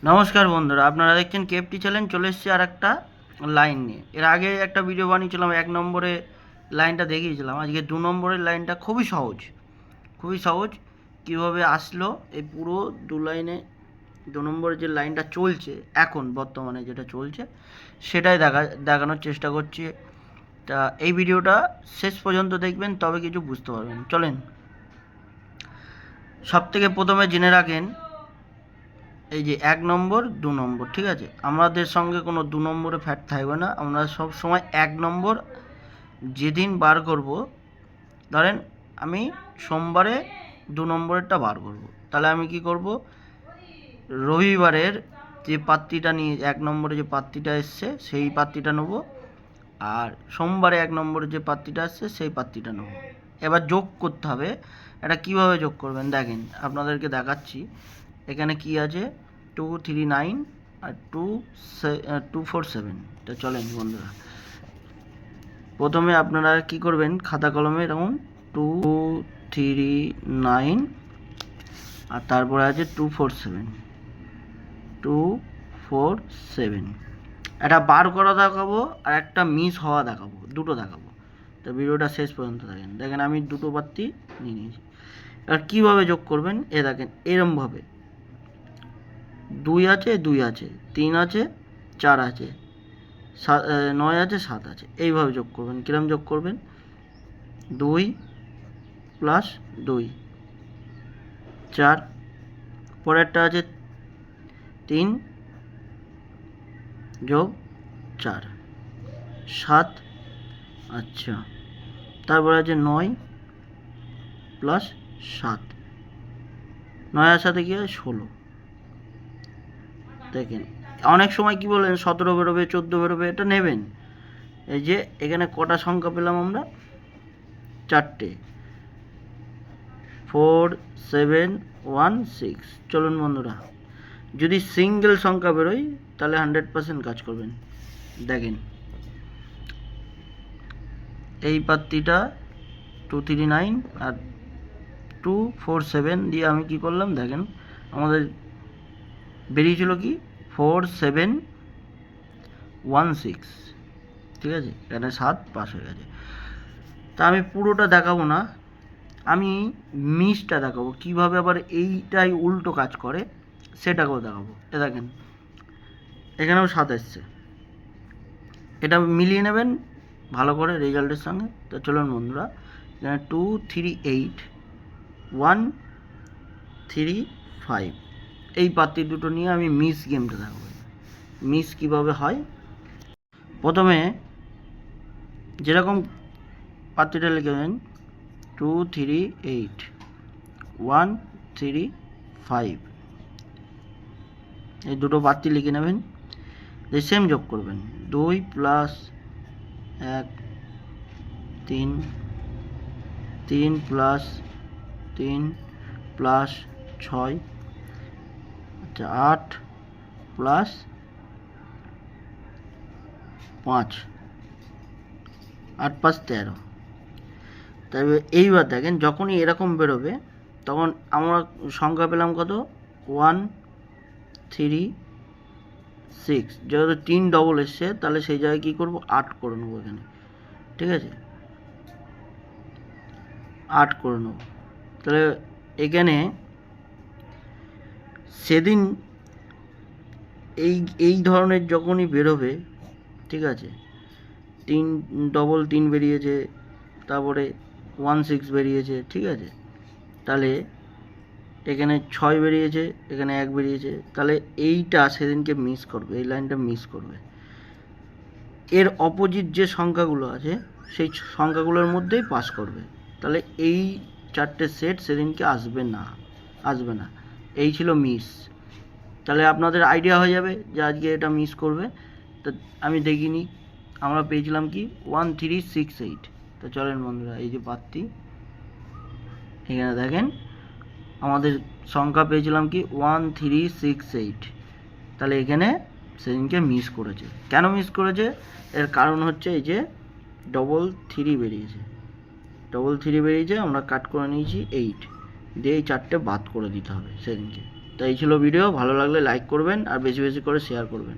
নমস্কার বন্ধুরা, আপনারা দেখছেন কেএফটি চ্যানেল। চলে এসেছি আর একটা লাইন নিয়ে। এর আগে একটা ভিডিও বানিয়েছিলাম, 1 নম্বরে লাইনটা দেখিয়েছিলাম। আজকে 2 নম্বরের লাইনটা খুবই সহজ কীভাবে আসলো এই পুরো 2 লাইনে। 2 নম্বরে যে লাইনটা চলছে এখন বর্তমানে যেটা চলছে সেটাই দেখানোর চেষ্টা করছি। তা এই ভিডিওটা শেষ পর্যন্ত দেখবেন, তবে কিছু বুঝতে পারবেন। চলেন, সব থেকে প্রথমে জেনে রাখেন এই যে 1 নম্বর 2 নম্বর, ঠিক আছে। আমাদের সঙ্গে কোনো 2 নম্বরে ফ্যাট থাকবে না। আমরা সব সময় 1 নম্বর যেদিন বার করব, ধরেন আমি সোমবারে 2 নম্বরেরটা বার করব, তাহলে আমি কি করব, রবিবারের যে পাত্রীটা নিয়ে 1 নম্বরে যে পাত্রীটা এসছে সেই পাত্রীটা নেব, আর সোমবারে 1 নম্বরে যে পাত্রীটা আসছে সেই পাত্রীটা নেব। এবার যোগ করতে হবে। এটা কীভাবে যোগ করবেন দেখেন, আপনাদেরকে দেখাচ্ছি। এখানে কি আছে, 2 3 9 আর 2 4 7। তো চলেন বন্ধুরা, প্রথমে আপনারা কি করবেন, খাতা কলমে এরকম 2 3 9 আর তারপরে আছে 2 4 7 2 4 7। একটা বার করা দেখাবো আর একটা মিস হওয়া দেখাবো, দুটো দেখাবো। তো ভিডিওটা শেষ পর্যন্ত দেখেন আমি দুটো পাত্রী নিয়ে নিয়েছি। আর কীভাবে যোগ করবেন এ দেখেন, এরমভাবে 2 আছে, 2 আছে, 3 আছে, 4 আছে, 9 আছে, 7 আছে, এইভাবে যোগ করবেন। কিরম যোগ করবেন, 2 প্লাস 2 4, পরেরটা আছে 3 যোগ 4 7, আচ্ছা, তারপরে আছে 9 প্লাস 7, 9 আর 7 কি হয় 16। দেখেন অনেক সময় কি বলেন 17 বেরোবে, 14 বেরোবে, এটা নেবেন। এই যে এখানে কটা সংখ্যা পেলাম আমরা, 4টে, 4 7 1 6। চলুন বন্ধুরা, যদি সিঙ্গেল সংখ্যা বেরোয় তাহলে 100% কাজ করবেন। দেখেন এই পাত্রীটা 2 3 9 আর 2 4 7 দিয়ে আমি কি করলাম দেখেন, আমাদের বেরিয়েছিল কি 4 7 1 6, ঠিক আছে। এখানে 7 পাস হয়ে গেছে। তা আমি পুরোটা দেখাবো না, আমি মিসটা দেখাবো, কীভাবে আবার এইটাই উল্টো কাজ করে সেটাকেও দেখাবো। এ দেখেন এখানেও 7 এসছে, এটা মিলিয়ে নেবেন ভালো করে রেজাল্টের সঙ্গে। তো চলুন বন্ধুরা, এখানে 2 3 8 1 3 5, এই পাত্রী দুটো নিয়ে আমি মিস গেমটা দেখাবো। মিস কীভাবে হয়, প্রথমে যেরকম পাত্রীটা লিখবেন 2 3 8 1 3 5, এই দুটো পাত্রী লিখে নেবেন। সেম যোগ করবেন, 2 প্লাস 1 3, 3 প্লাস 3 প্লাস 6, আচ্ছা 8 প্লাস 5, 8 5 13। তবে এইবার দেখেন যখনই এরকম বেরোবে তখন আমরা সংখ্যা পেলাম কত, 1 3 6। যেহেতু 3 ডবল এসছে তাহলে সেই জায়গায় কী করবো, 8 করে নেবো এখানে, ঠিক আছে, 8 করে নেব। তাহলে এখানে সেদিন এই ধরনের যখনই বেরোবে, ঠিক আছে, 3 ডবল 3 বেরিয়েছে, তারপরে 1 6 বেরিয়েছে, ঠিক আছে, তাহলে এখানে 6 বেরিয়েছে, এখানে 1 বেরিয়েছে, তাহলে এইটা সেদিনকে মিস করবে, এই লাইনটা মিস করবে। এর অপোজিট যে সংখ্যাগুলো আছে সেই সংখ্যাগুলোর মধ্যেই পাস করবে। তাহলে এই 4টে সেট সেদিনকে আসবে না। এই ছিল মিস। তাহলে আপনাদের আইডিয়া হয়ে যাবে যে আজকে এটা মিস করবে। তো আমি দেখিনি, আমরা পেয়েছিলাম কি 1 3 6 8। তো চলেন বন্ধুরা, এই যে পাত্রী এখানে দেখেন আমাদের সংখ্যা পেয়েছিলাম কি 1 3 6 8। তাহলে এখানে সেদিনকে মিস করেছে। কেন মিস করেছে, এর কারণ হচ্ছে এই যে ডবল 3 বেরিয়েছে, আমরা কাট করে নিয়েছি 8 দিয়ে এই 4টে বাদ করে দিতে হবে সেদিনকে। তো এই ছিল ভিডিও, ভালো লাগলে লাইক করবেন আর বেশি বেশি করে শেয়ার করবেন।